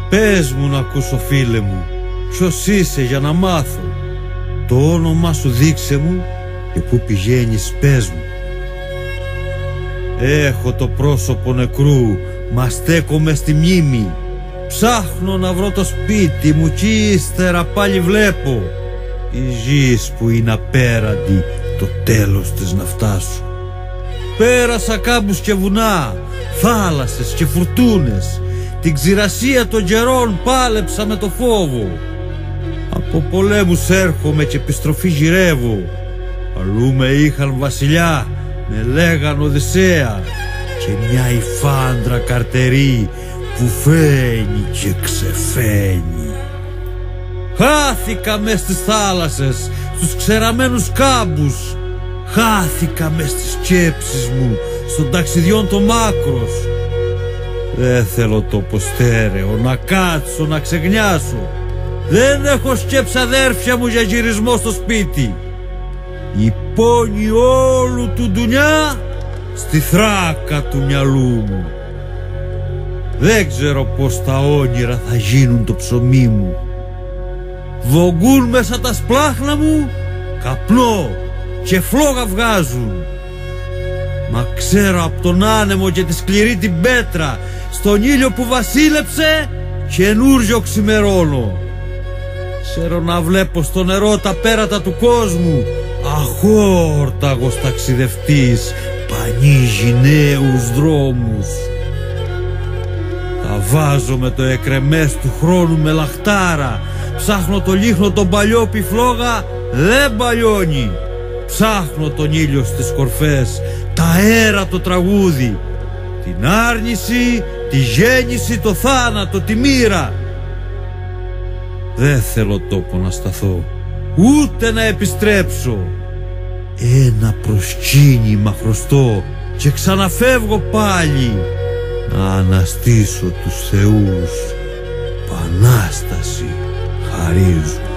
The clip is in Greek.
Πες μου να ακούσω, φίλε μου, ποιος είσαι για να μάθω. Το όνομά σου δείξε μου και πού πηγαίνεις πες μου. Έχω το πρόσωπο νεκρού, μα στέκομαι στη μνήμη. Ψάχνω να βρω το σπίτι μου κι ύστερα πάλι βλέπω η γης που είναι απέραντη, το τέλος της να φτάσω. Πέρασα κάμπους και βουνά, θάλασσες και φουρτούνες. Την ξηρασία των καιρών πάλεψα με το φόβο. Από πολέμους έρχομαι και επιστροφή γυρεύω. Αλλού με είχαν βασιλιά, με λέγαν Οδυσσέα, και μια υφάντρα καρτερή που φαίνει και ξεφαίνει. Χάθηκα μες στις θάλασσες, στους ξεραμένους κάμπους. Χάθηκα μες στις σκέψεις μου, στον ταξιδιόν το μάκρος. Δεν θέλω τόπο στέρεο, να κάτσω, να ξεγνιάσω. Δεν έχω σκέψει αδέρφια μου για γυρισμό στο σπίτι. Η πόνη όλου του ντουνιά στη θράκα του μυαλού μου. Δεν ξέρω πως τα όνειρα θα γίνουν το ψωμί μου. Βογκούν μέσα τα σπλάχνα μου καπνό και φλόγα βγάζουν. Μα ξέρω απ' τον άνεμο και τη σκληρή την πέτρα, στον ήλιο που βασίλεψε καινούριο ξημερώνω. Ξέρω να βλέπω στο νερό τα πέρατα του κόσμου, αχόρταγος ταξιδευτής πανίζει νέους δρόμους. Τα βάζω με το εκρεμές του χρόνου με λαχτάρα. Ψάχνω το λίχνο τον παλιό που η φλόγα δεν παλιώνει. Ψάχνω τον ήλιο στις κορφές, τα αέρα το τραγούδι, την άρνηση, τη γέννηση, το θάνατο, τη μοίρα. Δεν θέλω τόπο να σταθώ, ούτε να επιστρέψω. Ένα προσκύνημα χρωστώ και ξαναφεύγω πάλι να αναστήσω τους θεούς που Ανάσταση χαρίζουν.